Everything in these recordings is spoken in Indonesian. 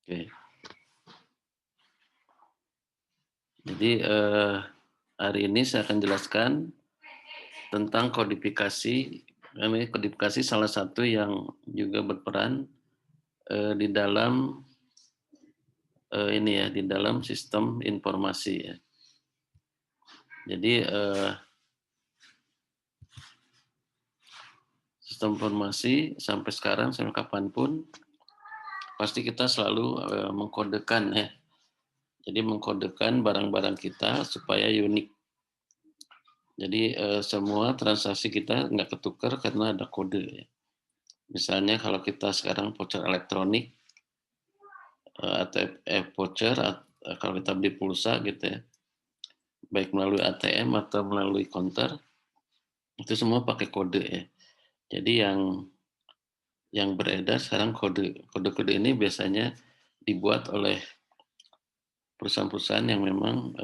Oke. Jadi hari ini saya akan jelaskan tentang kodifikasi. Ini kodifikasi salah satu yang juga berperan di dalam ini ya, di dalam sistem informasi ya. Jadi sistem informasi sampai sekarang sampai kapanpun pasti kita selalu mengkodekan ya. Jadi mengkodekan barang-barang kita supaya unik. Jadi semua transaksi kita nggak ketukar karena ada kode ya. Misalnya kalau kita sekarang voucher elektronik atau voucher kalau kita beli pulsa gitu ya, baik melalui ATM atau melalui counter, itu semua pakai kode ya. Jadi yang beredar sekarang kode-kode ini biasanya dibuat oleh perusahaan-perusahaan yang memang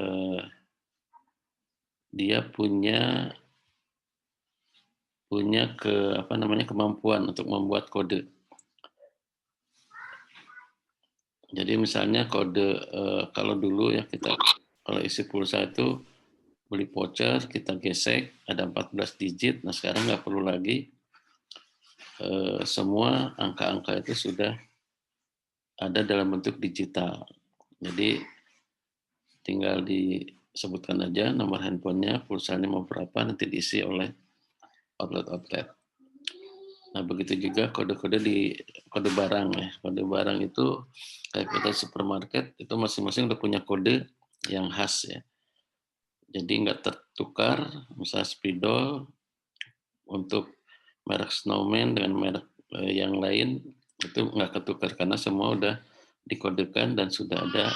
dia punya kemampuan untuk membuat kode. Jadi misalnya kode kalau dulu ya kalau isi pulsa itu beli voucher kita gesek ada 14 digit. Nah sekarang nggak perlu lagi, semua angka-angka itu sudah ada dalam bentuk digital. Jadi tinggal disebutkan aja nomor handphonenya, pulsanya mau berapa, nanti diisi oleh outlet-outlet. Nah begitu juga kode-kode di kode barang ya. Kode barang itu kayak kita supermarket itu masing-masing udah punya kode yang khas ya. Jadi nggak tertukar, misalnya spidol untuk merek Snowman dengan merek yang lain itu nggak ketukar karena semua udah dikodekan dan sudah ada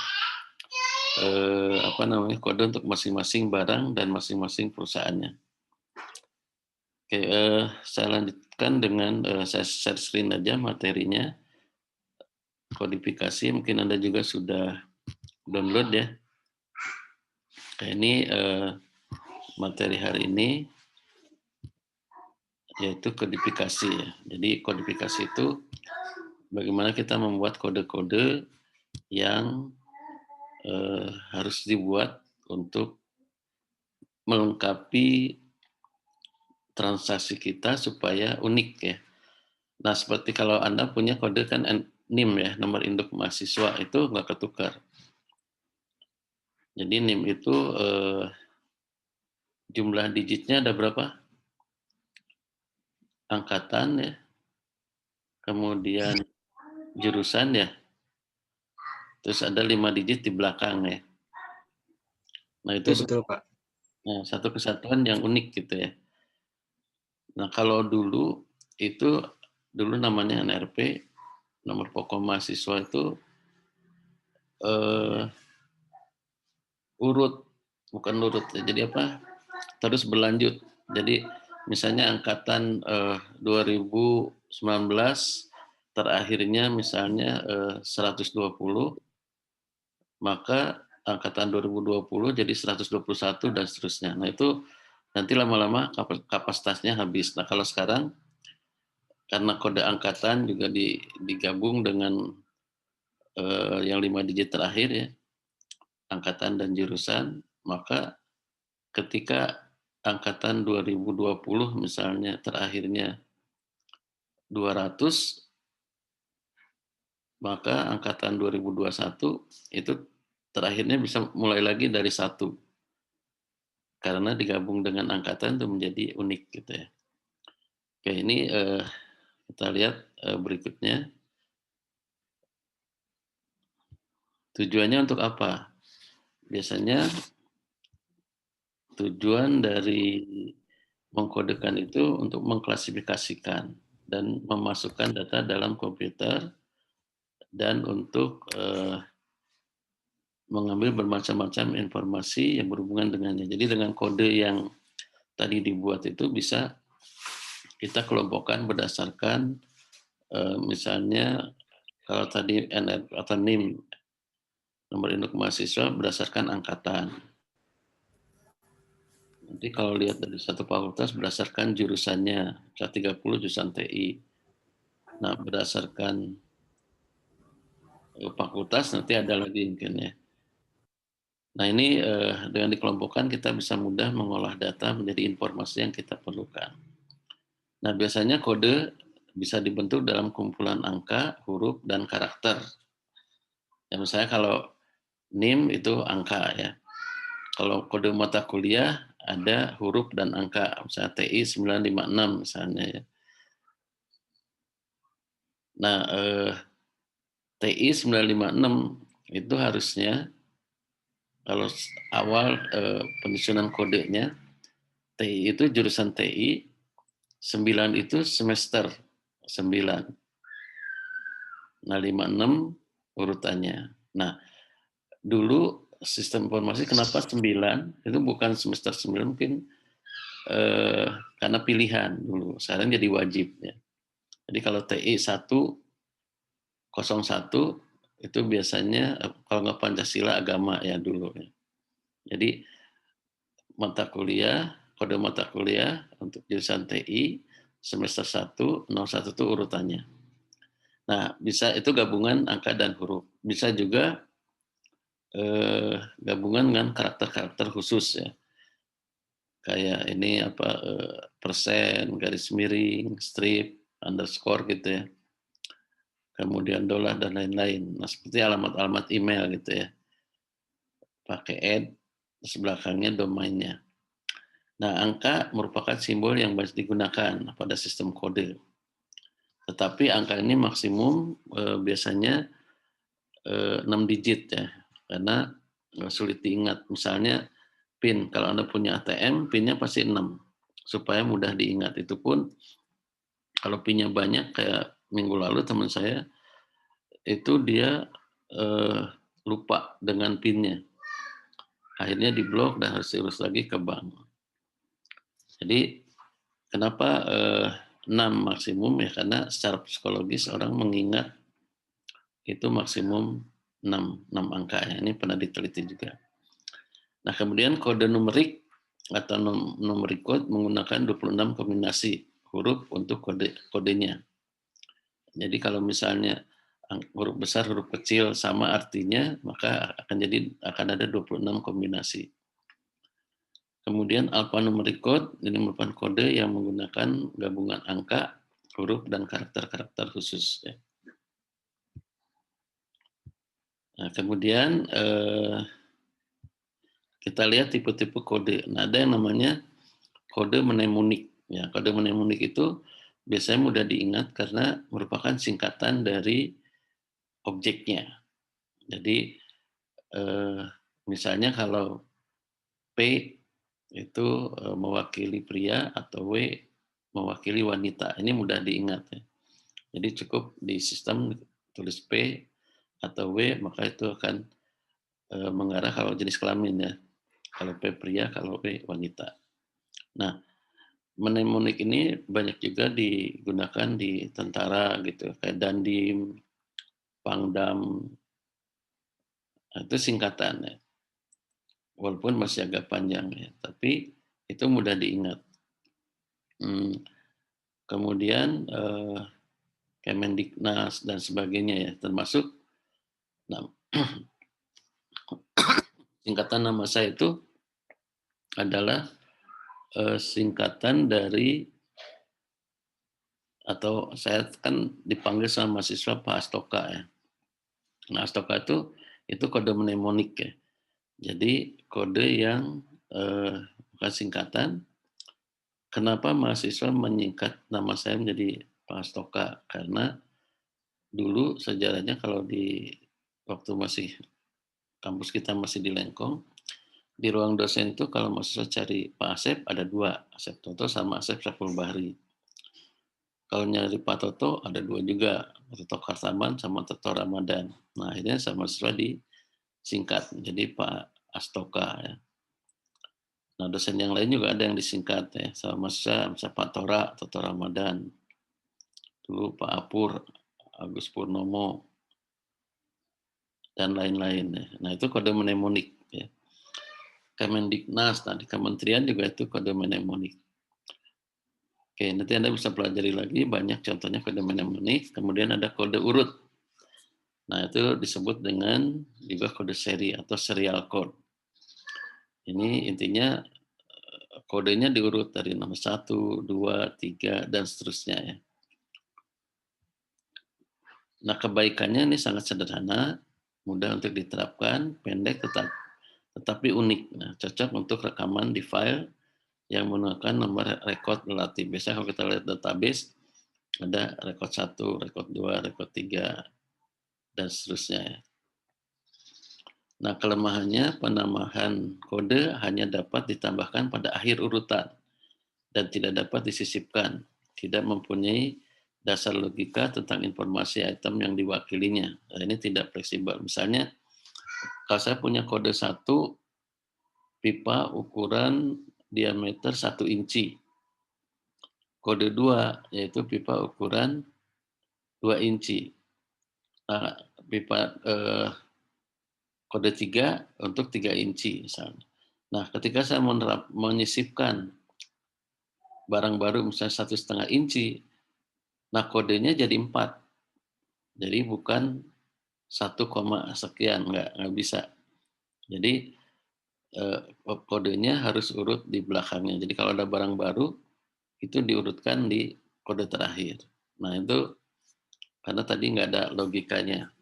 kode untuk masing-masing barang dan masing-masing perusahaannya. Oke, saya lanjutkan dengan saya share screen aja materinya. Kodifikasi mungkin Anda juga sudah download ya. Nah, ini materi hari ini yaitu kodifikasi ya. Jadi kodifikasi itu bagaimana kita membuat kode-kode yang harus dibuat untuk melengkapi transaksi kita supaya unik ya. Nah seperti kalau Anda punya kode kan NIM ya, nomor induk mahasiswa itu nggak ketukar. Jadi NIM itu jumlah digitnya ada berapa? Angkatan ya, kemudian jurusan ya, terus ada 5 digit di belakang ya. Nah itu Ya, betul, Pak. satu kesatuan yang unik gitu ya. Nah kalau dulu namanya NRP, nomor pokok mahasiswa itu bukan urut ya, jadi apa? Terus berlanjut. Jadi misalnya angkatan 2019 terakhirnya misalnya 120, maka angkatan 2020 jadi 121 dan seterusnya. Nah itu nanti lama-lama kapasitasnya habis. Nah kalau sekarang karena kode angkatan juga digabung dengan yang 5 digit terakhir ya, angkatan dan jurusan, maka ketika angkatan 2020 misalnya terakhirnya 200, maka angkatan 2021 itu terakhirnya bisa mulai lagi dari 1 karena digabung dengan angkatan itu menjadi unik gitu ya. Oke, ini kita lihat berikutnya. Tujuannya untuk apa? Biasanya tujuan dari mengkodekan itu untuk mengklasifikasikan dan memasukkan data dalam komputer dan untuk mengambil bermacam-macam informasi yang berhubungan dengannya. Jadi dengan kode yang tadi dibuat itu bisa kita kelompokkan berdasarkan misalnya kalau tadi NR atau NIM, nomor induk mahasiswa berdasarkan angkatan. Nanti kalau lihat dari satu fakultas berdasarkan jurusannya, misalnya 30 jurusan TI. Nah, berdasarkan fakultas, nanti ada lagi mungkin ya. Nah ini dengan dikelompokkan kita bisa mudah mengolah data menjadi informasi yang kita perlukan. Nah biasanya kode bisa dibentuk dalam kumpulan angka, huruf, dan karakter. Ya misalnya kalau NIM itu angka ya. Kalau kode mata kuliah ada huruf dan angka, misalnya TI 956 misalnya ya. Nah, TI 956 itu harusnya kalau awal penyusunan kodenya, TI itu jurusan TI, 9 itu semester 9. Nah, 56 urutannya. Nah, dulu sistem informasi kenapa 9? Itu bukan semester 9 mungkin karena pilihan dulu. Sekarang jadi wajib ya. Jadi kalau TI 101 itu biasanya kalau nggak Pancasila agama ya dulu ya. Jadi mata kuliah, kode mata kuliah untuk jurusan TI semester 1, 01 itu urutannya. Nah, bisa itu gabungan angka dan huruf. Bisa juga gabungan dengan karakter-karakter khusus ya. Kayak ini apa persen, garis miring, strip, underscore gitu ya. Kemudian dolar dan lain-lain. Nah, seperti alamat-alamat email gitu ya. Pakai add, terus belakangnya domainnya. Nah, angka merupakan simbol yang banyak digunakan pada sistem kode. Tetapi angka ini maksimum biasanya 6 digit ya, karena sulit diingat. Misalnya PIN, kalau Anda punya ATM, PIN-nya pasti 6, supaya mudah diingat. Itu pun kalau PIN-nya banyak, kayak minggu lalu teman saya, itu dia lupa dengan PIN-nya. Akhirnya diblok dan harus diurus lagi ke bank. Jadi kenapa 6 maksimum ya, karena secara psikologis orang mengingat itu maksimum 6 angka ya. Ini pernah diteliti juga. Nah, kemudian kode numerik atau numeric code menggunakan 26 kombinasi huruf untuk kodenya. Jadi kalau misalnya huruf besar, huruf kecil sama artinya, maka akan ada 26 kombinasi. Kemudian alphanumeric code ini merupakan kode yang menggunakan gabungan angka, huruf, dan karakter-karakter khusus. Ya. Nah, kemudian kita lihat tipe-tipe kode. Nah, ada yang namanya kode mnemonik. Ya, kode mnemonik itu biasanya mudah diingat karena merupakan singkatan dari objeknya. Jadi misalnya kalau P itu mewakili pria atau W mewakili wanita. Ini mudah diingat ya. Jadi cukup di sistem tulis P atau W, maka itu akan mengarah kalau jenis kelamin ya. Kalau P pria, kalau W wanita. Nah, mnemonik ini banyak juga digunakan di tentara gitu, kayak Dandim, Pangdam, nah, itu singkatan ya. Walaupun masih agak panjang ya, tapi itu mudah diingat. Kemudian Kemendiknas dan sebagainya ya, termasuk singkatan nama saya itu adalah singkatan dari, atau saya kan dipanggil sama mahasiswa Pak Astoka ya. Nah, Astoka itu kode mnemonik ya. Jadi kode yang bukan singkatan. Kenapa mahasiswa menyingkat nama saya menjadi Pak Astoka? Karena dulu sejarahnya kalau di waktu masih kampus kita masih di Lengkong, di ruang dosen itu kalau mahasiswa cari Pak Asep ada 2, Asep Toto sama Asep Syaful Bahri. Kalau nyari Pak Toto ada 2 juga, Toto Kartaman sama Toto Ramadan. Nah, akhirnya sama mahasiswa disingkat jadi Pak Astoka ya. Nah, dosen yang lain juga ada yang disingkat ya, sama mahasiswa misalnya Pak Tora, Toto Ramadan. Dulu Pak Apur, Agus Purnomo, dan lain-lain ya. Nah, itu kode mnemonik ya. Kemendiknas, nah di kementerian juga itu kode mnemonik. Oke, nanti Anda bisa pelajari lagi banyak contohnya kode mnemonik. Kemudian ada kode urut. Nah, itu disebut dengan juga kode seri atau serial code. Ini intinya kodenya diurut dari nomor 1, 2, 3, dan seterusnya ya. Nah, kebaikannya ini sangat sederhana, mudah untuk diterapkan, pendek tetapi unik. Nah, cocok untuk rekaman di file yang menggunakan nomor record relatif. Biasanya kalau kita lihat database, ada record 1, record 2, record 3, dan seterusnya ya. Nah, kelemahannya penambahan kode hanya dapat ditambahkan pada akhir urutan dan tidak dapat disisipkan, tidak mempunyai dasar logika tentang informasi item yang diwakilinya. Nah, ini tidak fleksibel. Misalnya, kalau saya punya kode 1, pipa ukuran diameter 1 inci. Kode 2, yaitu pipa ukuran 2 inci. Nah, pipa kode 3 untuk 3 inci misalnya. Nah, ketika saya menyisipkan barang baru misalnya 1,5 inci, nah kodenya jadi 4. Jadi bukan 1, sekian, nggak bisa. Jadi kodenya harus urut di belakangnya. Jadi kalau ada barang baru, itu diurutkan di kode terakhir. Nah itu karena tadi nggak ada logikanya.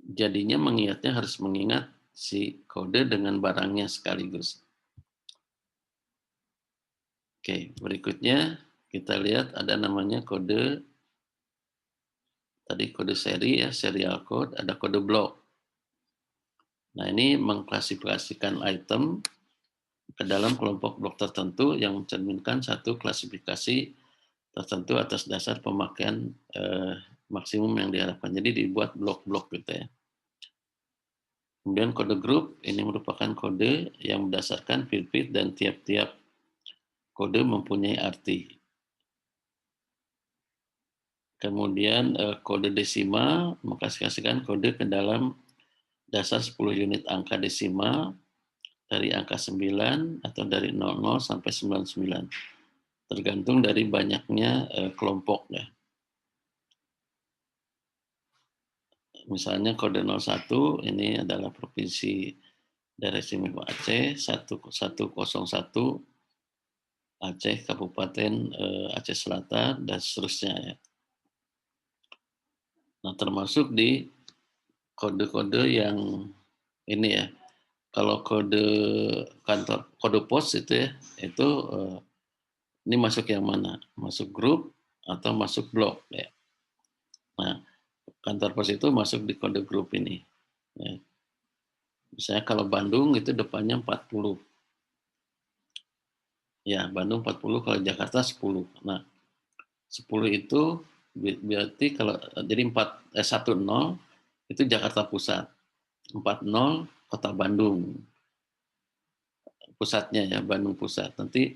Jadinya mengingatnya harus mengingat si kode dengan barangnya sekaligus. Oke, berikutnya kita lihat ada namanya kode, tadi kode seri ya, serial code, ada kode blok. Nah ini mengklasifikasikan item ke dalam kelompok blok tertentu yang mencerminkan satu klasifikasi tertentu atas dasar pemakaian maksimum yang diharapkan. Jadi dibuat blok-blok gitu ya. Kemudian kode grup, ini merupakan kode yang berdasarkan firpit dan tiap-tiap kode mempunyai arti. Kemudian kode desimal mengklasifikasikan kode ke dalam dasar 10 unit angka desimal dari angka 9 atau dari 00 sampai 99. Tergantung dari banyaknya kelompok ya. Misalnya kode 01 ini adalah provinsi daerah istimewa Aceh, 101 Aceh, Kabupaten Aceh Selatan, dan seterusnya ya. Nah, termasuk di kode-kode yang ini ya. Kalau kode kantor, kode pos itu ya, itu ini masuk yang mana? Masuk grup atau masuk blok ya. Nah, kantor pos itu masuk di kode grup ini. Ya. Misalnya kalau Bandung itu depannya 40. Ya, Bandung 40, kalau Jakarta 10. Nah, 10 itu berarti kalau jadi 10 itu Jakarta Pusat. 40 Kota Bandung. Pusatnya ya, Bandung Pusat. Nanti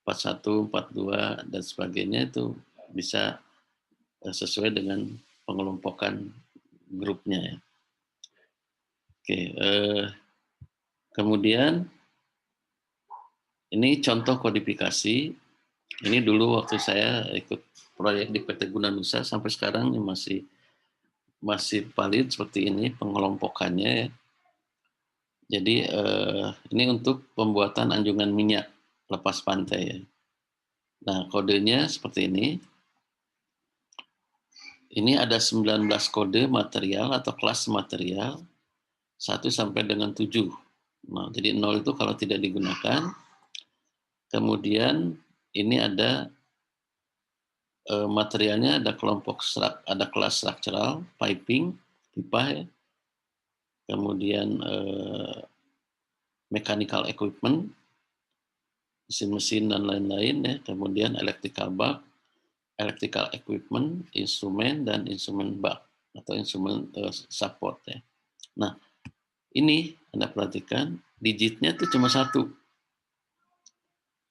41, 42 dan sebagainya itu bisa sesuai dengan pengelompokan grupnya ya. Oke, kemudian ini contoh kodifikasi. Ini dulu waktu saya ikut proyek di PT Gunanusa sampai sekarang masih valid seperti ini pengelompokannya ya. Jadi ini untuk pembuatan anjungan minyak lepas pantai ya. Nah, kodenya seperti ini. Ini ada 19 kode material atau kelas material 1 sampai dengan 7. Nah, jadi 0 itu kalau tidak digunakan. Kemudian ini ada materialnya, ada ada kelas structural, piping, pipa ya. Kemudian mechanical equipment, mesin-mesin dan lain-lain ya. Kemudian electrical bulb, electrical equipment, instrumen dan instrumen bulb atau instrumen support ya. Nah, ini Anda perhatikan digitnya itu cuma 1.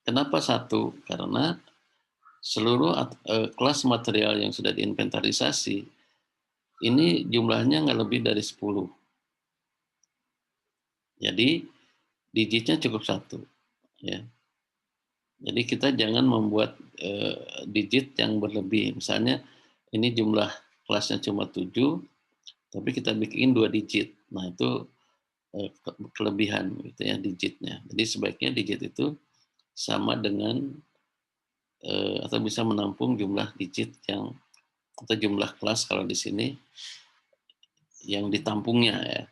Kenapa 1? Karena seluruh kelas material yang sudah diinventarisasi ini jumlahnya nggak lebih dari 10. Jadi digitnya cukup 1 ya. Jadi kita jangan membuat digit yang berlebih. Misalnya ini jumlah kelasnya cuma 7, tapi kita bikin 2 digit. Nah, itu kelebihan gitu ya digitnya. Jadi sebaiknya digit itu sama dengan atau bisa menampung jumlah digit yang atau jumlah kelas kalau di sini yang ditampungnya ya.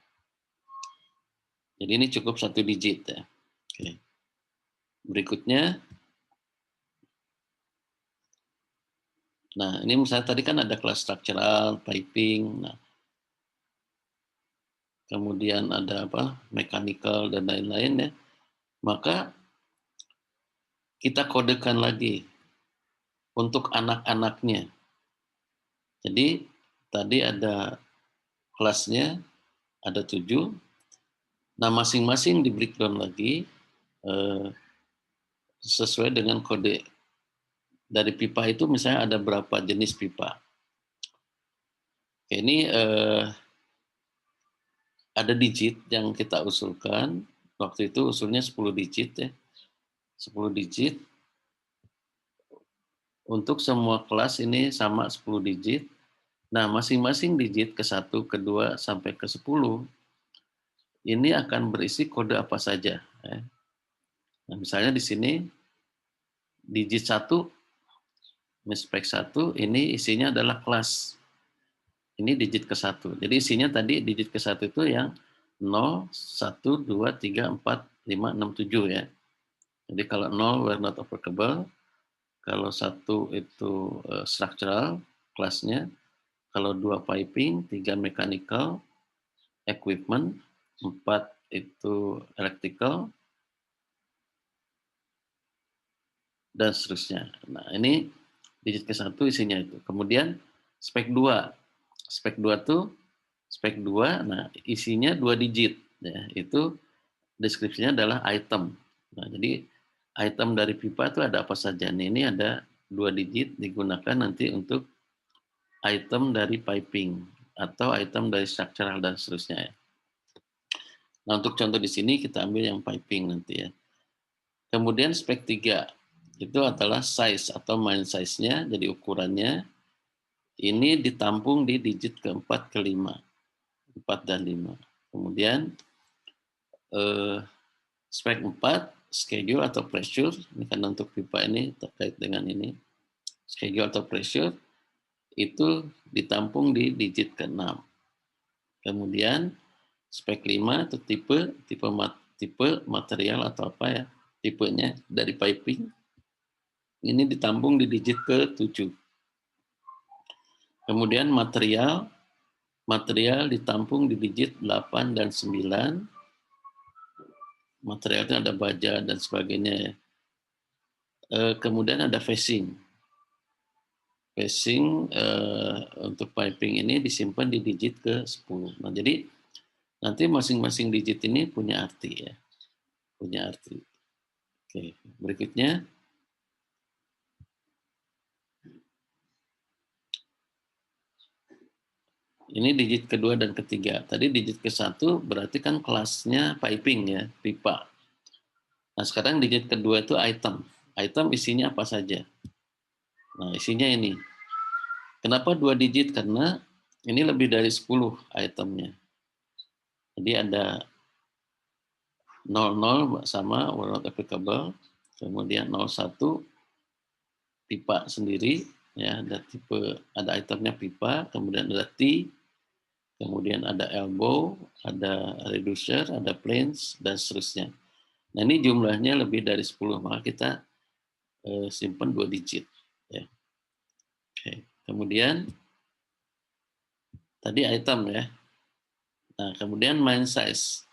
Jadi ini cukup 1 digit ya. Oke. Berikutnya, nah ini misalnya tadi kan ada kelas structural, piping, nah kemudian ada apa, mechanical dan lain-lain ya. Maka kita kodekan lagi untuk anak-anaknya. Jadi tadi ada kelasnya ada 7. Nah, masing-masing di breakdown lagi sesuai dengan kode dari pipa itu, misalnya ada berapa jenis pipa. Oke, ini ada digit yang kita usulkan. Waktu itu usulnya 10 digit ya. 10 digit. Untuk semua kelas ini sama 10 digit. Nah, masing-masing digit ke-1, ke-2, sampai ke-10 ini akan berisi kode apa saja. Ya. Nah, misalnya di sini digit 1, spek 1 ini isinya adalah kelas. Ini digit ke-1. Jadi isinya tadi digit ke-1 itu yang 0, 1, 2, 3, 4, 5, 6, 7 ya. Jadi kalau 0 were not applicable, kalau 1 itu structural kelasnya, kalau 2 piping, 3 mechanical, equipment, 4 itu electrical, dan seterusnya. Nah, ini digit ke-1 isinya itu. Kemudian spek 2. Spek 2 tuh spek 2, nah isinya 2 digit ya. Itu deskripsinya adalah item. Nah, jadi item dari pipa itu ada apa saja. Nih, ini ada 2 digit digunakan nanti untuk item dari piping atau item dari structural dan seterusnya ya. Nah, untuk contoh di sini kita ambil yang piping nanti ya. Kemudian spek 3 itu adalah size atau main size-nya, jadi ukurannya ini ditampung di digit ke-4, ke-5. 4 dan 5. Kemudian spek 4, schedule atau pressure, ini kan untuk pipa ini terkait dengan ini. Schedule atau pressure itu ditampung di digit ke-6. Kemudian spek 5 itu tipe material atau apa ya, tipenya dari piping. Ini ditampung di digit ke-7. Kemudian material ditampung di digit 8 dan 9. Material itu ada baja dan sebagainya ya. Kemudian ada facing. Facing untuk piping ini disimpan di digit ke-10. Nah, jadi nanti masing-masing digit ini punya arti ya. Punya arti. Oke, berikutnya. Ini digit kedua dan ketiga. Tadi digit ke-1 berarti kan kelasnya piping ya, pipa. Nah, sekarang digit kedua itu item. Item isinya apa saja? Nah, isinya ini. Kenapa 2 digit? Karena ini lebih dari 10 itemnya. Jadi ada 00 sama were not applicable, kemudian 01 pipa sendiri ya, ada itemnya pipa, kemudian ada T, kemudian ada elbow, ada reducer, ada planes, dan seterusnya. Nah, ini jumlahnya lebih dari 10, maka kita simpan 2 digit. Ya. Oke. Kemudian tadi item ya. Nah, kemudian main size.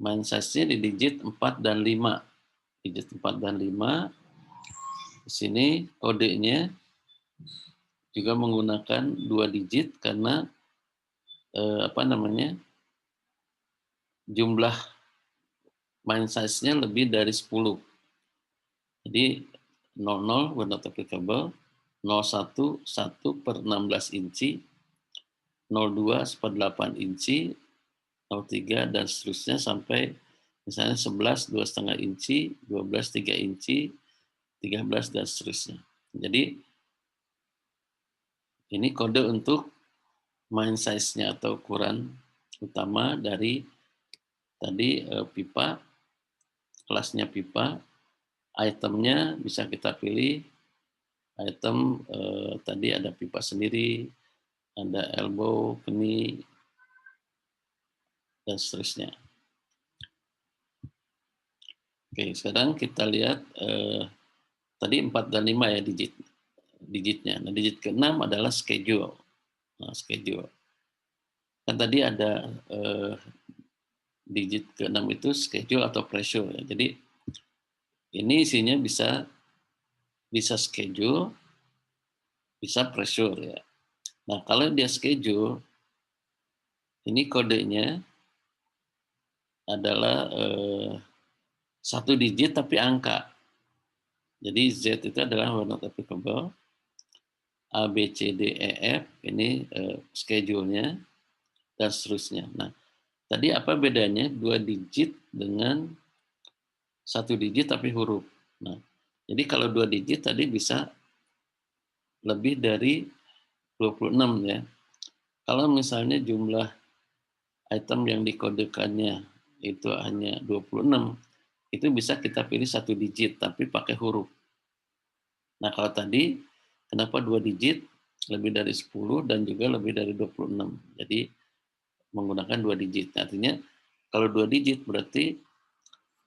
Main size-nya di digit 4 dan 5. Digit 4 dan 5. Di sini kodenya juga menggunakan 2 digit karena jumlah main size-nya lebih dari 10. Jadi 00 were not applicable, 01 1 per 16 inci, 02 1/8 inci, 03 dan seterusnya sampai misalnya 11 2,5 inci, 12 3 inci, 13 dan seterusnya. Jadi Ini kode untuk main size-nya atau ukuran utama dari tadi pipa, kelasnya pipa, itemnya bisa kita pilih, item tadi ada pipa sendiri, ada elbow, keni, dan seterusnya. Oke, sekarang kita lihat tadi 4 dan 5 ya digitnya. Nah, digit ke-6 adalah schedule. Nah, schedule. Kan tadi ada digit ke-6 itu schedule atau pressure ya. Jadi ini isinya bisa schedule, bisa pressure ya. Nah, kalau dia schedule, ini kodenya adalah satu digit tapi angka. Jadi Z itu adalah were not applicable. A, B, C, D, E, F ini schedule-nya dan seterusnya. Nah, tadi apa bedanya 2 digit dengan satu digit tapi huruf? Nah, jadi kalau 2 digit tadi bisa lebih dari 26 ya. Kalau misalnya jumlah item yang dikodekannya itu hanya 26, itu bisa kita pilih satu digit tapi pakai huruf. Nah, kalau tadi kenapa 2 digit lebih dari 10 dan juga lebih dari 26. Jadi menggunakan 2 digit. Artinya kalau 2 digit berarti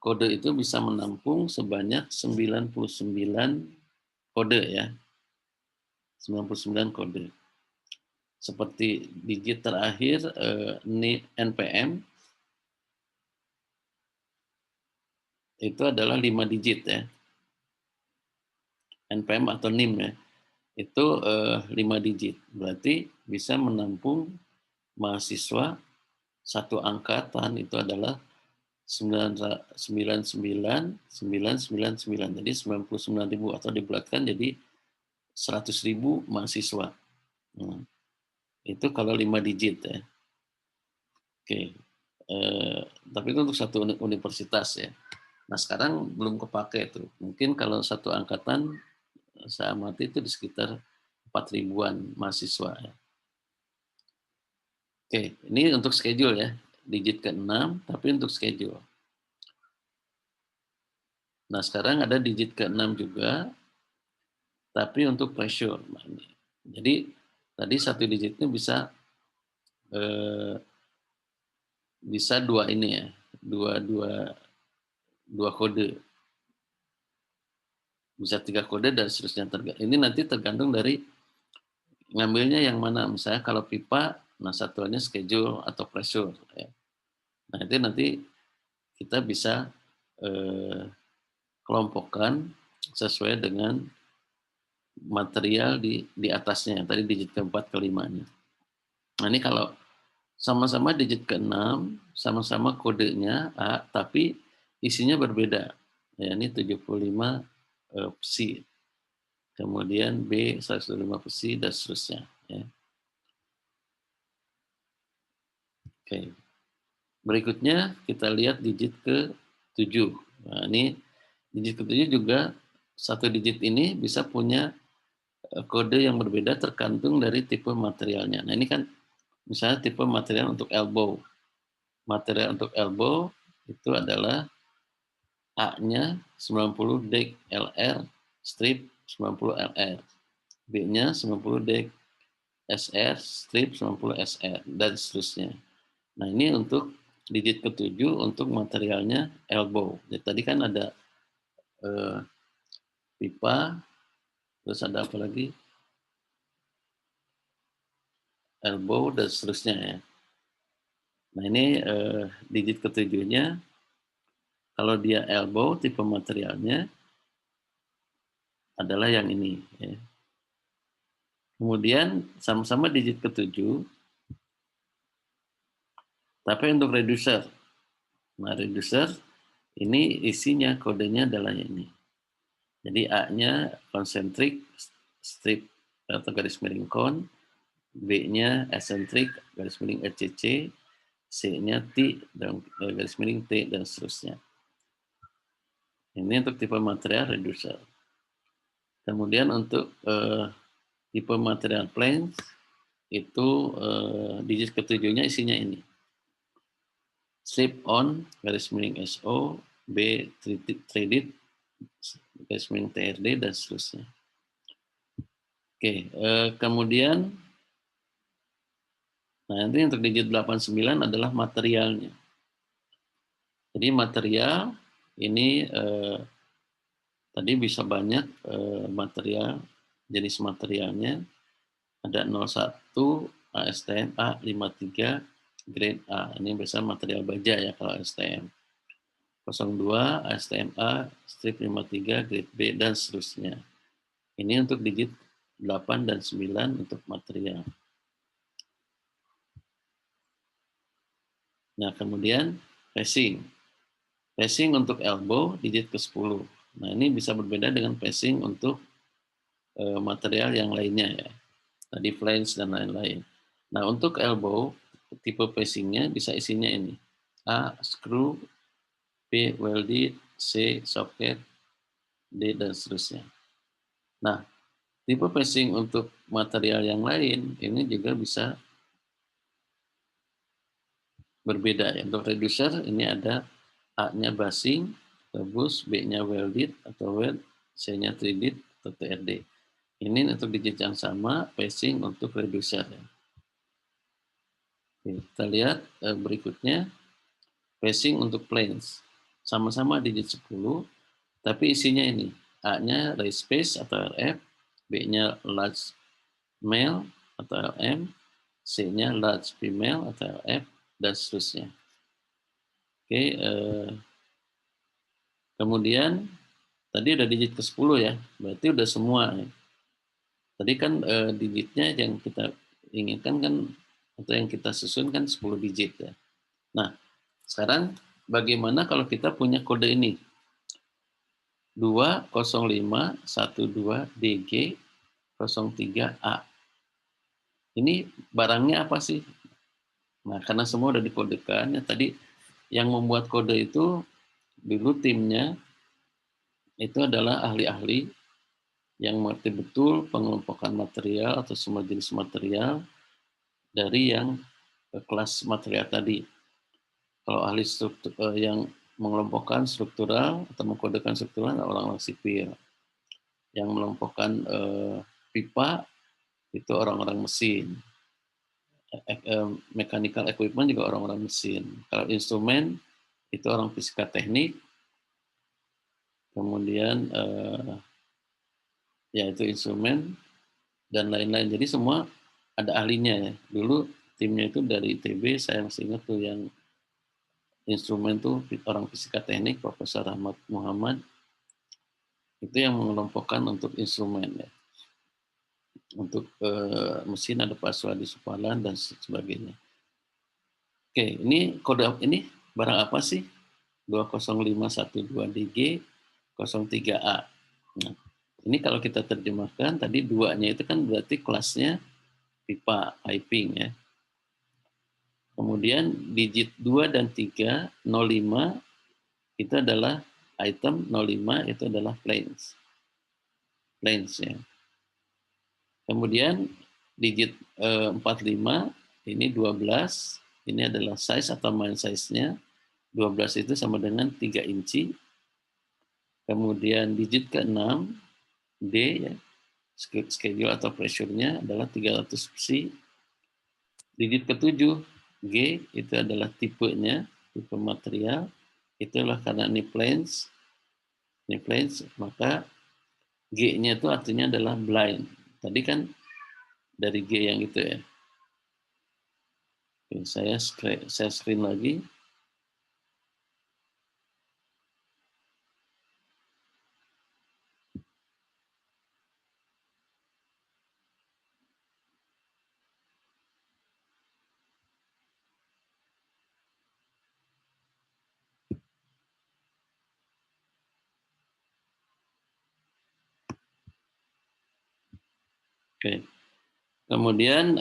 kode itu bisa menampung sebanyak 99 kode ya. 99 kode. Seperti digit terakhir NPM itu adalah 5 digit ya. NPM atau NIM ya. Itu 5 digit. Berarti bisa menampung mahasiswa satu angkatan itu adalah 99.999. Jadi 99.000 atau dibulatkan jadi 100.000 mahasiswa. Nah, itu kalau 5 digit ya. Oke. Tapi itu untuk satu universitas ya. Nah, sekarang belum kepake tuh. Mungkin kalau satu angkatan saya amati itu di sekitar 4 ribuan mahasiswa ya. Oke, ini untuk schedule ya. Digit ke-6 tapi untuk schedule. Nah, sekarang ada digit ke-6 juga tapi untuk pressure. Jadi tadi satu digitnya eh, bisa dua ini ya, dua kode, bisa 3 kode dan seterusnya. Ini nanti tergantung dari ngambilnya yang mana. Misalnya kalau pipa, nah satuannya schedule atau pressure. Ya. Nah itu nanti kita bisa kelompokkan sesuai dengan material di atasnya. Tadi digit keempat kelimanya. Nah ini kalau sama-sama digit ke-6, sama-sama kodenya A, tapi isinya berbeda. Ya, ini 75 psi. Kemudian B 105 psi dan seterusnya. Ya. Oke. Berikutnya kita lihat digit ke-7. Nah, ini digit ke-7 juga satu digit ini bisa punya kode yang berbeda tergantung dari tipe materialnya. Nah, ini kan misalnya tipe material untuk elbow. Material untuk elbow itu adalah A-nya 90 dek LR strip 90 LR. B-nya 90 dek SR strip 90 SR dan seterusnya. Nah, ini untuk digit ke-7 untuk materialnya elbow. Jadi tadi kan ada pipa, terus ada apa lagi? Elbow dan seterusnya ya. Nah, ini digit ke-7-nya kalau dia elbow tipe materialnya adalah yang ini ya. Kemudian sama-sama digit ke-7 tapi untuk reducer. Nah, reducer ini isinya kodenya adalah ini. Jadi A-nya concentric strip atau garis miring cone, B-nya eccentric garis miring ECC, C-nya T dan garis miring T dan seterusnya. Ini untuk tipe material reducer. Kemudian untuk Tipe material plains itu digit ketujuhnya isinya ini. Slip on, garis miring SO, B threaded, garis miring TRD, dan seterusnya. Oke, kemudian, nah nanti untuk digit 89 adalah materialnya. Jadi material ini tadi bisa banyak material, jenis materialnya. Ada 01 ASTM A53 grade A. Ini biasanya material baja ya kalau ASTM. 02 ASTM A strip 53 grade B dan seterusnya. Ini untuk digit 8 dan 9 untuk material. Nah, kemudian passing. Passing untuk elbow digit ke-10. Nah, ini bisa berbeda dengan passing untuk material yang lainnya ya. Tadi flange dan lain-lain. Nah, untuk elbow, tipe passingnya bisa isinya ini. A, screw, B, welded, C, socket, D, dan seterusnya. Nah, tipe passing untuk material yang lain, ini juga bisa berbeda. Ya. Untuk reducer, ini ada A-nya bushing, bus, B-nya welded atau weld, C-nya threaded atau TRD. Ini untuk digit yang sama, passing untuk reducer. Ya. Oke, kita lihat berikutnya, passing untuk planes. Sama-sama digit 10, tapi isinya ini. A-nya raise space atau RF, B-nya large male atau LM, C-nya large female atau LF, dan seterusnya. Oke, kemudian tadi udah digit ke-10 ya, berarti udah semua. Ya. Tadi kan digitnya yang kita inginkan kan, atau yang kita susun kan 10 digit ya. Nah, sekarang bagaimana kalau kita punya kode ini? 20512DG 03A. Ini barangnya apa sih? Nah, karena semua udah dikodekan, ya tadi yang membuat kode itu dulu timnya itu adalah ahli-ahli yang mengerti betul pengelompokan material atau semua jenis material dari yang kelas material tadi. Kalau ahli struktur yang mengelompokkan struktural atau mengkodekan struktural orang-orang sipil. Yang mengelompokkan pipa itu orang-orang mesin. Mechanical equipment juga orang-orang mesin. Kalau instrumen itu orang fisika teknik. Kemudian ya itu instrumen dan lain-lain. Jadi semua ada ahlinya ya. Dulu timnya itu dari ITB, saya masih ingat tuh yang instrumen tuh orang fisika teknik, Profesor Ahmad Muhammad, itu yang mengelompokkan untuk instrumen ya. Untuk mesin ada Pak Suhadi Supalan dan sebagainya. Oke, ini kode ini barang apa sih? 20512DG 03A. Nah, ini kalau kita terjemahkan, tadi duanya itu kan berarti kelasnya pipa, piping ya. Kemudian digit 2 dan 3, 05, itu adalah item, 05 itu adalah planes. Planes ya. Kemudian digit 45, ini 12, ini adalah size atau main size-nya. 12 itu sama dengan 3 inci. Kemudian digit ke-6, D ya, schedule atau pressure-nya adalah 300 psi. Digit ke-7, G itu adalah tipenya, tipe material. Itulah karena ini planes, maka G-nya itu artinya adalah blind. Tadi kan dari G yang itu ya. Oke, saya screen lagi. Oke. Kemudian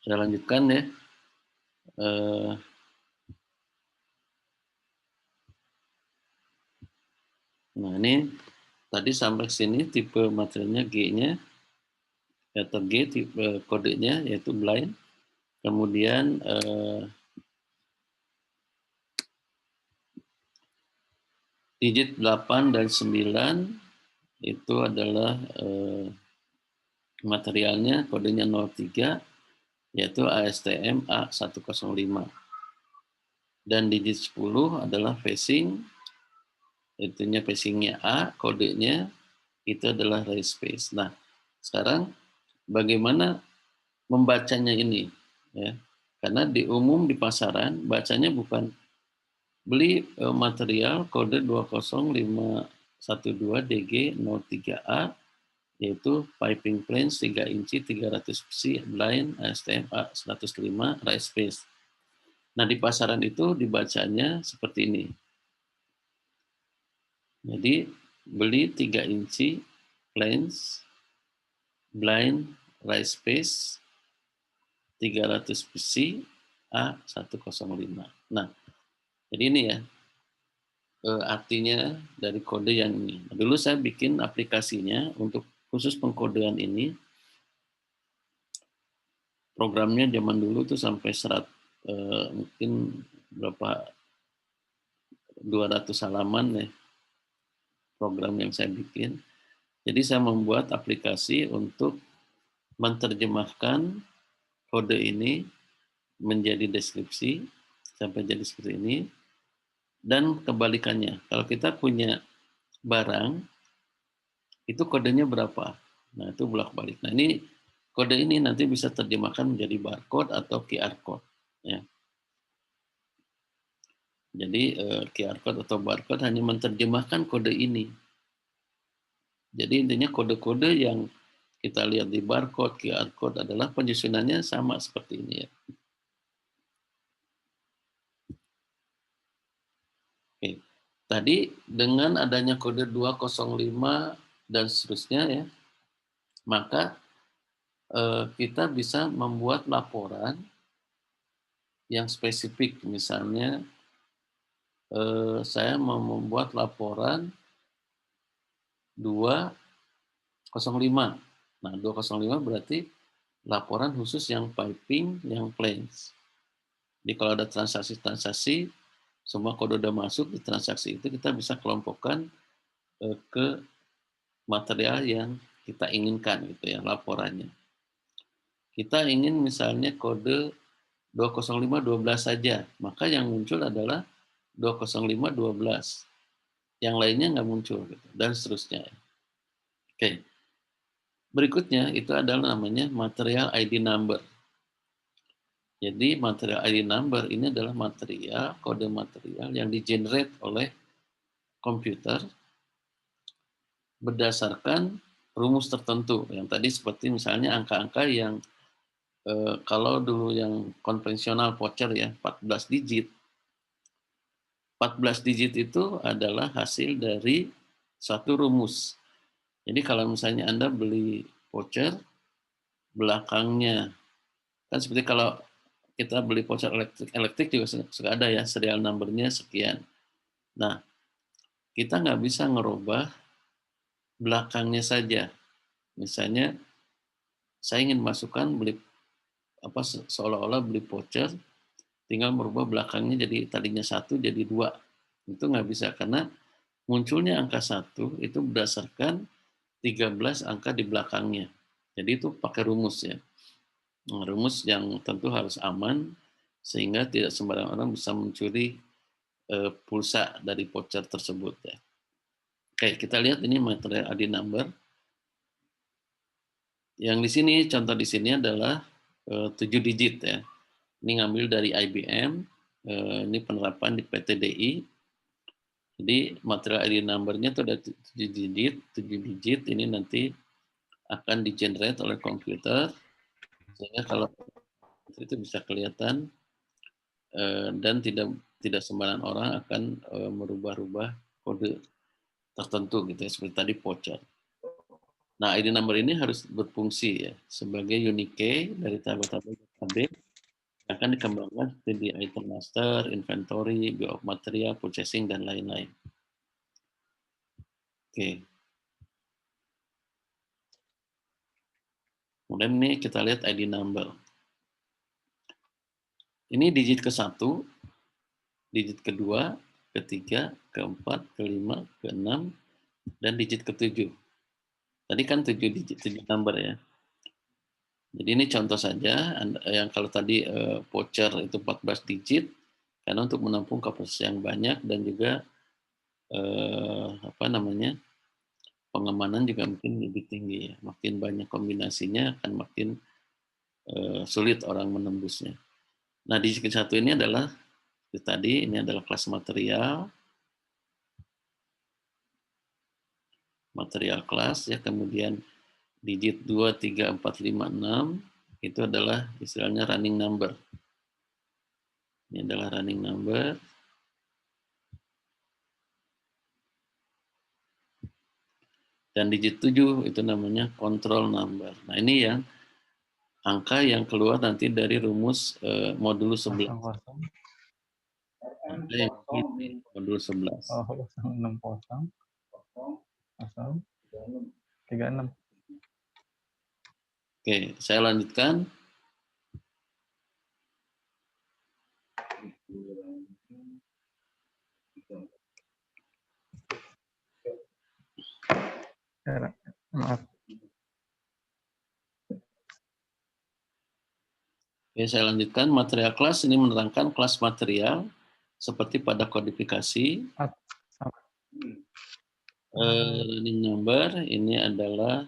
Saya lanjutkan ya. Nah ini tadi sampai sini tipe materialnya G-nya, letter G, tipe kodenya yaitu blind. Kemudian digit 8 dan 9 itu adalah materialnya, kodenya 03, yaitu ASTM A105. Dan digit 10 adalah phasing, itunya phasingnya A, kodenya itu adalah raise space. Nah, sekarang bagaimana membacanya ini? Ya, karena di umum di pasaran bacanya bukan beli material kode 20512DG03A yaitu piping planes 3 inci 300 psi blind ASTM A105 raise space. Nah, di pasaran itu dibacanya seperti ini. Jadi beli 3 inci planes blind raise space 300 psi A105. Nah, jadi ini ya artinya dari kode yang ini. Dulu saya bikin aplikasinya untuk khusus pengkodean ini. Programnya zaman dulu tuh sampai mungkin berapa 200 halaman ya program yang saya bikin. Jadi saya membuat aplikasi untuk menerjemahkan kode ini menjadi deskripsi sampai jadi seperti ini. Dan kebalikannya, kalau kita punya barang, itu kodenya berapa? Nah, itu bolak-balik. Nah, ini kode ini nanti bisa terjemahkan menjadi barcode atau QR code. Ya. Jadi QR code atau barcode hanya menerjemahkan kode ini. Jadi intinya kode-kode yang kita lihat di barcode, QR code adalah penyusunannya sama seperti ini ya. Oke. Tadi dengan adanya kode 205 dan seterusnya ya, maka kita bisa membuat laporan yang spesifik. Misalnya saya mau membuat laporan 205. Nah, 205 berarti laporan khusus yang piping, yang planes. Jadi kalau ada transaksi-transaksi, semua kode udah masuk di transaksi itu, kita bisa kelompokkan ke material yang kita inginkan gitu ya laporannya. Kita ingin misalnya kode 20512 saja, maka yang muncul adalah 20512. Yang lainnya nggak muncul gitu, dan seterusnya. Oke. Berikutnya itu adalah namanya material ID number. Jadi material ID number ini adalah material, kode material yang di-generate oleh komputer berdasarkan rumus tertentu. Yang tadi seperti misalnya angka-angka yang kalau dulu yang konvensional voucher ya 14 digit. 14 digit itu adalah hasil dari satu rumus. Jadi kalau misalnya Anda beli voucher, belakangnya, kan seperti kalau kita beli voucher elektrik juga suka ada ya, serial number-nya sekian. Nah, kita nggak bisa ngerubah belakangnya saja. Misalnya, saya ingin masukkan beli seolah-olah beli voucher, tinggal merubah belakangnya jadi tadinya 1 jadi 2. Itu nggak bisa karena munculnya angka 1 itu berdasarkan 13 angka di belakangnya. Jadi itu pakai rumus ya. Rumus yang tentu harus aman sehingga tidak sembarang orang bisa mencuri pulsa dari voucher tersebut ya. Oke, kita lihat ini material ID number. Yang di sini contoh di sini adalah 7 digit ya. Ini ngambil dari IBM, ini penerapan di PTDI. Jadi material ID number-nya itu ada 7 digit, 7 digit ini nanti akan di-generate oleh komputer sehingga kalau itu bisa kelihatan dan tidak sembarang orang akan merubah-rubah kode tertentu gitu ya seperti tadi voucher. Nah, ID number ini harus berfungsi ya sebagai unique key dari tabel-tabel database yang akan dikembangkan seperti di item master, inventory, bill of material, purchasing, dan lain-lain. Oke. Kemudian ini kita lihat ID number. Ini digit ke-1, digit kedua, ketiga, keempat, kelima, keenam, dan digit ke-7. Tadi kan 7 digit, 7 number ya. Jadi ini contoh saja, yang kalau tadi voucher itu 14 digit, karena untuk menampung kapasitas yang banyak dan juga apa namanya, pengamanan juga mungkin lebih tinggi ya. Makin banyak kombinasinya akan makin sulit orang menembusnya. Nah, digit ke-1 ini adalah itu tadi, ini adalah kelas material, material kelas ya, kemudian digit 2, 3, 4, 5, 6 itu adalah istilahnya running number. Ini adalah running number. Dan digit 7 itu namanya control number. Nah, ini yang angka yang keluar nanti dari rumus modulus 11. Angka yang di modulus 11. Oh, 060 36. Oke, saya lanjutkan. Maaf. Oke, saya lanjutkan. Material kelas ini menerangkan kelas material seperti pada kodifikasi. Running number ini adalah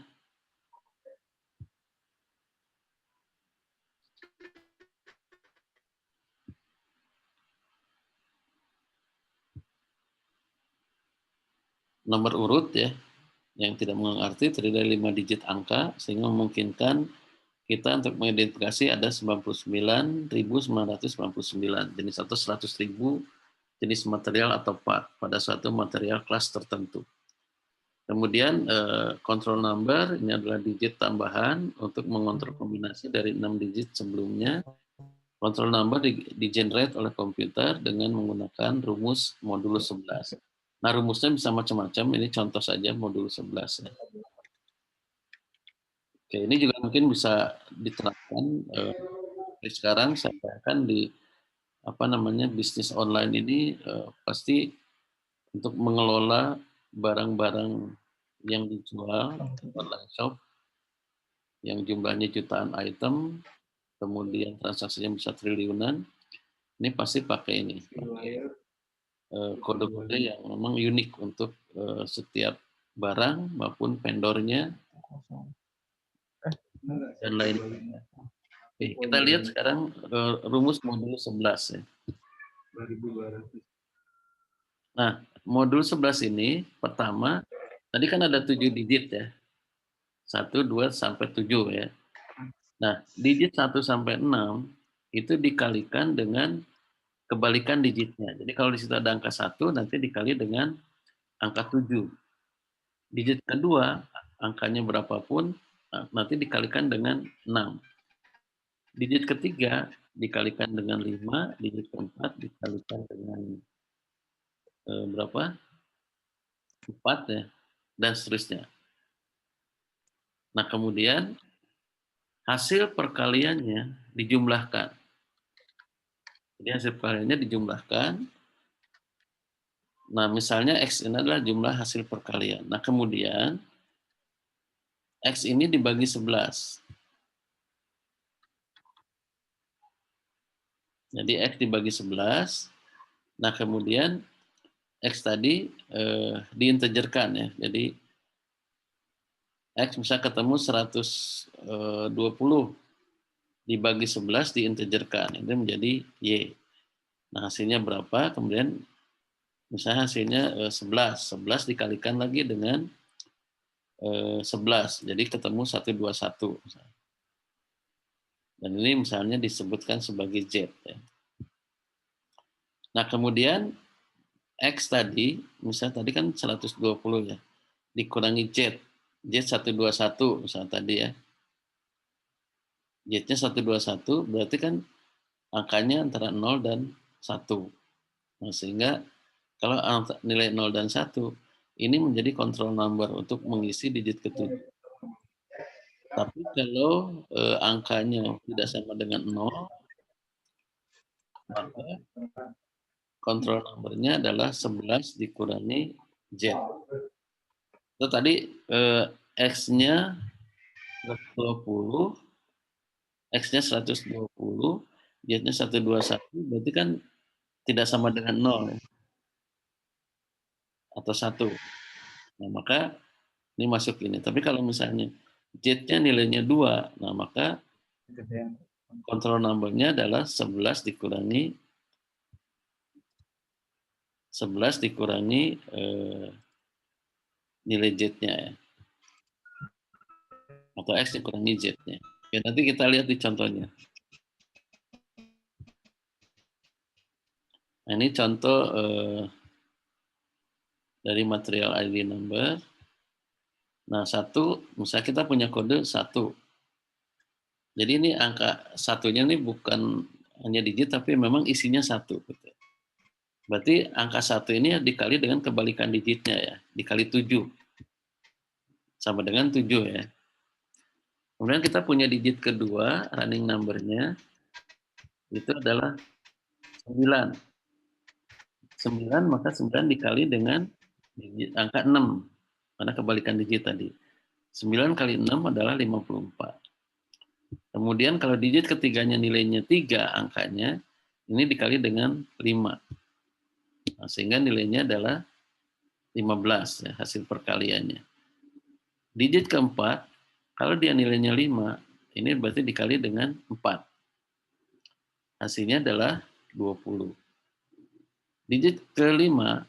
nomor urut ya, yang tidak mengerti terdiri dari 5 digit angka, sehingga memungkinkan kita untuk mengidentifikasi ada 99.999 jenis atau 100.000 jenis material atau part pada suatu material kelas tertentu. Kemudian control number ini adalah digit tambahan untuk mengontrol kombinasi dari 6 digit sebelumnya. Control number di-generate oleh komputer dengan menggunakan rumus modulus 11. Nah, rumusnya bisa macam-macam, ini contoh saja modulus 11 ya. Oke, ini juga mungkin bisa diterapkan sekarang saya akan di apa namanya bisnis online ini pasti untuk mengelola barang-barang yang dijual online shop yang jumlahnya jutaan item, kemudian transaksinya bisa triliunan, ini pasti pakai ini, kode-kode yang memang unik untuk setiap barang maupun vendornya dan lain-lain. Oke, kita lihat sekarang rumus modul 11 ya. Nah, modul 11 ini pertama, tadi kan ada 7 digit ya. 1, 2, sampai 7 ya. Nah, digit 1 sampai 6 itu dikalikan dengan kebalikan digitnya. Jadi kalau di situ ada angka 1, nanti dikali dengan angka 7. Digit kedua, angkanya berapapun, nanti dikalikan dengan 6. Digit ketiga dikalikan dengan 5, digit keempat dikalikan dengan berapa? 4 ya, dan seterusnya. Nah, kemudian hasil perkaliannya dijumlahkan. Jadi hasil perkaliannya dijumlahkan. Nah, misalnya X ini adalah jumlah hasil perkalian. Nah, kemudian X ini dibagi 11. Jadi X dibagi 11. Nah, kemudian X tadi diintegerkan ya. Jadi X bisa ketemu 120 dibagi 11 diintegerkan. Itu menjadi Y. Nah, hasilnya berapa? Kemudian misalnya hasilnya 11. 11 dikalikan lagi dengan 11. Jadi ketemu 121. Dan ini misalnya disebutkan sebagai Z. Ya. Nah, kemudian X tadi, misalnya tadi kan 120 ya, dikurangi Z. Z121 misalnya tadi ya. Z-nya 121 berarti kan angkanya antara 0 dan 1. Nah, sehingga kalau nilai 0 dan 1 ini menjadi control number untuk mengisi digit ketujuh. Tapi kalau angkanya tidak sama dengan 0, maka control number-nya adalah 11 dikurangi Z. Itu tadi X-nya 120, X-nya 120, Z-nya 121, berarti kan tidak sama dengan 0 atau 1. Nah, maka ini masuk ini. Tapi kalau misalnya Z-nya nilainya 2, nah maka control number-nya adalah 11 dikurangi nilai Z-nya ya. Atau X dikurangi Z-nya. Ya, nanti kita lihat di contohnya. Nah, ini contoh dari material ID number. Nah, 1, misalnya kita punya kode 1. Jadi ini angka satunya ini bukan hanya digit, tapi memang isinya 1. Gitu. Berarti angka 1 ini dikali dengan kebalikan digitnya ya, dikali 7. Sama dengan 7 ya. Kemudian kita punya digit kedua, running number-nya, itu adalah 9. 9, maka 9 dikali dengan angka 6. Karena kebalikan digit tadi. 9 kali 6 adalah 54. Kemudian kalau digit ketiganya nilainya 3 angkanya, ini dikali dengan 5. Nah, sehingga nilainya adalah 15 ya, hasil perkaliannya. Digit keempat, kalau dia nilainya 5, ini berarti dikali dengan 4. Hasilnya adalah 20. Digit kelima,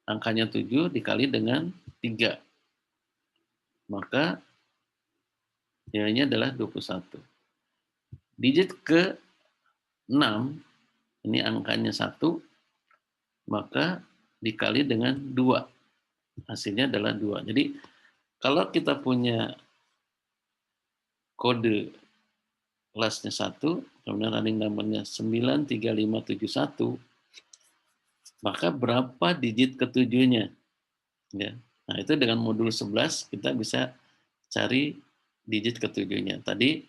angkanya 7 dikali dengan 3. Maka nilainya adalah 21. Digit ke-6, ini angkanya 1, maka dikali dengan 2. Hasilnya adalah 2. Jadi kalau kita punya kode kelasnya 1, kemudian running number-nya 93571, maka berapa digit ketujuhnya? Ya. Nah, itu dengan modul 11 kita bisa cari digit ketujuhnya. Tadi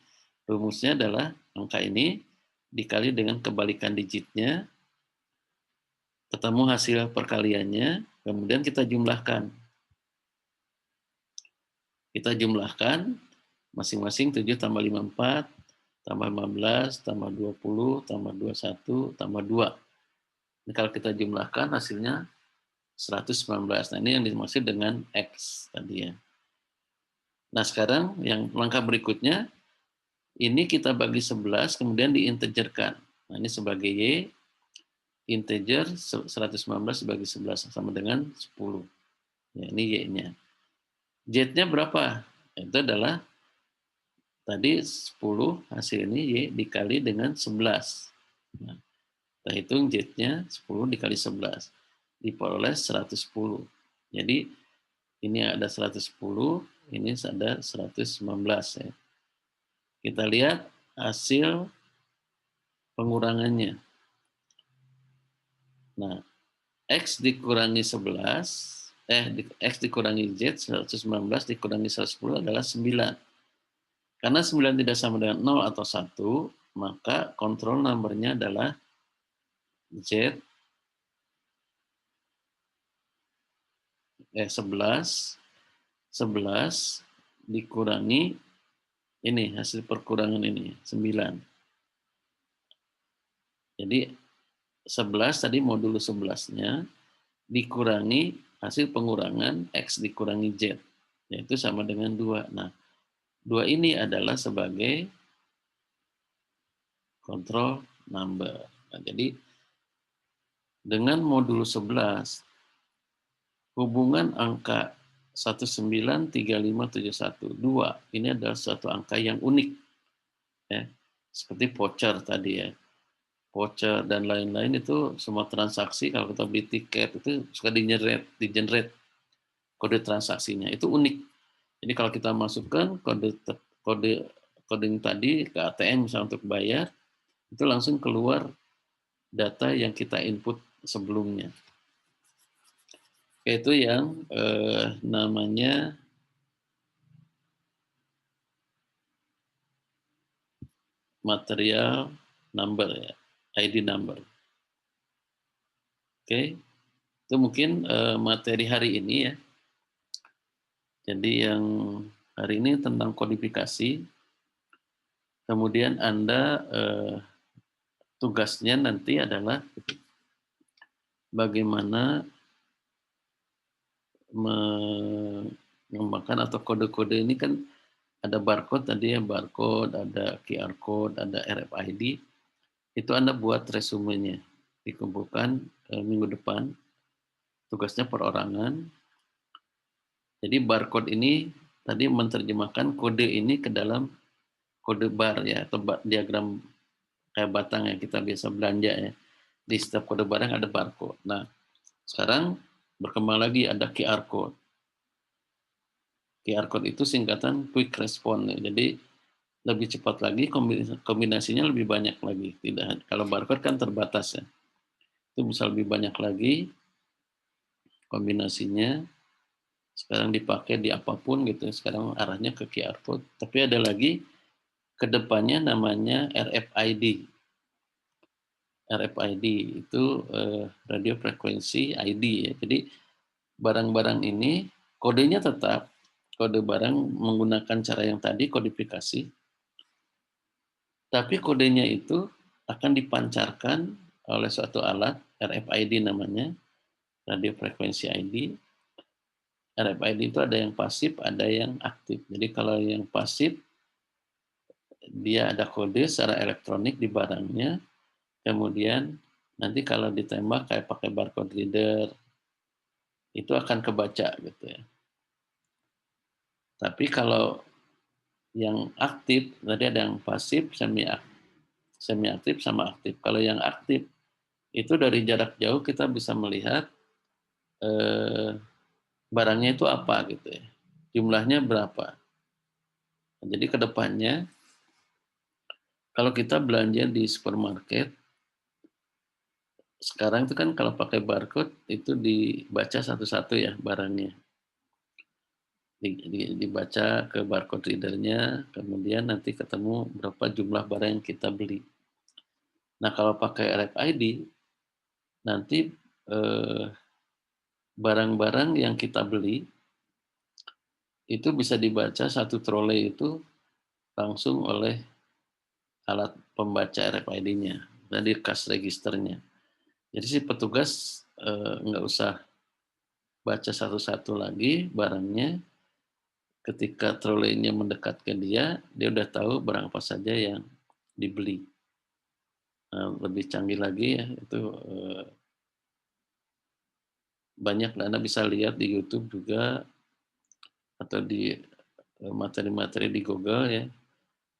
rumusnya adalah angka ini dikali dengan kebalikan digitnya, ketemu hasil perkaliannya, kemudian kita jumlahkan. Kita jumlahkan masing-masing 7 tambah 54, tambah 15, tambah 20, tambah 21, tambah 2. Ini kalau kita jumlahkan hasilnya 119. Nah, ini yang dimaksud dengan X tadi ya. Nah, sekarang yang langkah berikutnya, ini kita bagi 11, kemudian diintegerkan. Nah, ini sebagai Y, integer 119 dibagi 11, sama dengan 10. Ya, ini Y-nya. Z-nya berapa? Itu adalah tadi 10, hasil ini Y dikali dengan 11. Nah, kita hitung Z-nya 10 dikali 11. Diperoleh 110. Jadi, ini ada 110, ini ada 119 ya. Kita lihat hasil pengurangannya. Nah, X dikurangi 11, X dikurangi Z, 119 dikurangi 110 adalah 9. Karena 9 tidak sama dengan 0 atau 1, maka control number-nya adalah Z 11 dikurangi ini, hasil perkurangan ini, 9. Jadi 11 tadi modulo 11-nya dikurangi hasil pengurangan X dikurangi Z, yaitu sama dengan 2. Nah, 2 ini adalah sebagai control number. Nah, jadi dengan modul 11, hubungan angka 1935712 ini adalah suatu angka yang unik. Ya. Seperti voucher tadi ya. Voucher dan lain-lain itu semua transaksi kalau kita beli tiket itu suka di-generate. kode transaksinya. Itu unik. Jadi kalau kita masukkan kode coding tadi ke ATM misalnya untuk bayar, itu langsung keluar data yang kita input sebelumnya. Itu yang namanya material number ya, ID number. Oke, itu mungkin materi hari ini ya. Jadi yang hari ini tentang kodifikasi. Kemudian Anda tugasnya nanti adalah bagaimana mengembangkan atau kode-kode ini kan ada barcode tadi ya, barcode, ada QR code, ada RFID. Itu Anda buat resumenya, dikumpulkan minggu depan. Tugasnya perorangan. Jadi barcode ini tadi menerjemahkan kode ini ke dalam kode bar ya, atau diagram kayak batang yang kita biasa belanja ya. Di setiap kode barang ada barcode. Nah, sekarang berkembang lagi ada QR code. QR code itu singkatan quick response. Jadi lebih cepat lagi, kombinasinya lebih banyak lagi. Tidak, kalau barcode kan terbatas ya. Itu bisa lebih banyak lagi kombinasinya. Sekarang dipakai di apapun gitu. Sekarang arahnya ke QR code. Tapi ada lagi kedepannya namanya RFID. RFID itu radio frekuensi ID ya. Jadi barang-barang ini kodenya tetap kode barang menggunakan cara yang tadi kodifikasi, tapi kodenya itu akan dipancarkan oleh suatu alat RFID namanya, radio frekuensi ID. RFID itu ada yang pasif, ada yang aktif. Jadi kalau yang pasif dia ada kode secara elektronik di barangnya, kemudian nanti kalau ditembak kayak pakai barcode reader itu akan kebaca gitu ya. Tapi kalau yang aktif, tadi ada yang pasif, semi aktif sama aktif. Kalau yang aktif itu dari jarak jauh kita bisa melihat barangnya itu apa gitu ya. Jumlahnya berapa. Jadi ke depannya kalau kita belanja di supermarket, sekarang itu kan kalau pakai barcode itu dibaca satu-satu ya barangnya. Dibaca ke barcode readernya, kemudian nanti ketemu berapa jumlah barang yang kita beli. Nah kalau pakai RFID, nanti barang-barang yang kita beli itu bisa dibaca satu trole itu langsung oleh alat pembaca RFID-nya, dari cash registernya. Jadi si petugas nggak usah baca satu-satu lagi barangnya. Ketika trolenya mendekat ke dia, dia udah tahu barang apa saja yang dibeli. Lebih canggih lagi ya, itu banyak Anda bisa lihat di YouTube juga atau di materi-materi di Google ya.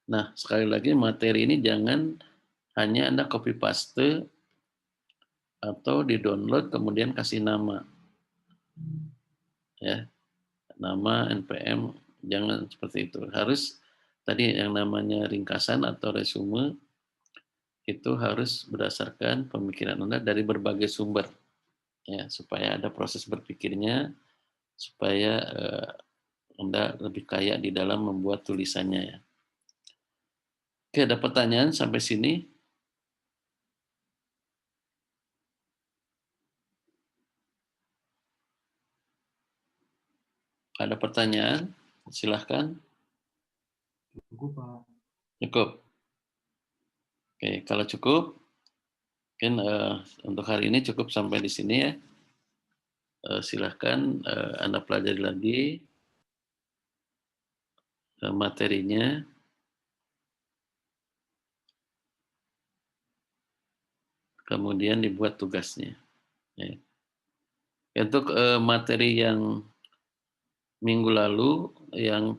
Nah, sekali lagi materi ini jangan hanya Anda copy paste atau di-download kemudian kasih nama. Ya. Nama, NPM, jangan seperti itu. Harus tadi yang namanya ringkasan atau resume itu harus berdasarkan pemikiran Anda dari berbagai sumber. Ya, supaya ada proses berpikirnya, supaya Anda lebih kaya di dalam membuat tulisannya ya. Oke, ada pertanyaan sampai sini? Ada pertanyaan? Silahkan. Cukup, Pak. Cukup. Oke, kalau cukup, mungkin untuk hari ini cukup sampai di sini ya. Silahkan Anda pelajari lagi materinya. Kemudian dibuat tugasnya. Ya. Untuk materi yang minggu lalu, yang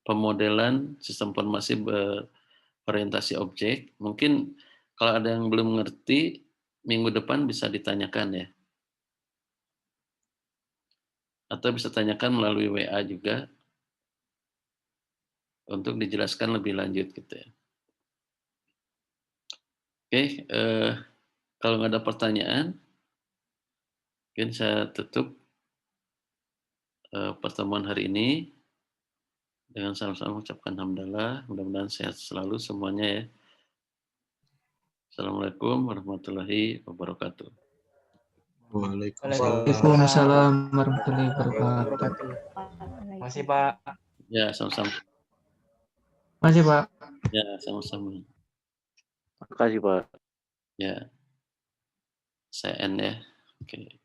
pemodelan sistem informasi berorientasi objek, mungkin kalau ada yang belum mengerti, minggu depan bisa ditanyakan ya. Atau bisa tanyakan melalui WA juga untuk dijelaskan lebih lanjut gitu ya. Oke, kalau nggak ada pertanyaan, mungkin saya tutup pertemuan hari ini dengan sama-sama mengucapkan hamdalah. Mudah-mudahan sehat selalu semuanya ya. Assalamualaikum warahmatullahi wabarakatuh. Waalaikumsalam warahmatullahi wabarakatuh. Masih Pak. Ya, sama-sama. Masih Pak. Ya, sama-sama. Terima kasih Pak. Ya, saya end ya. Oke.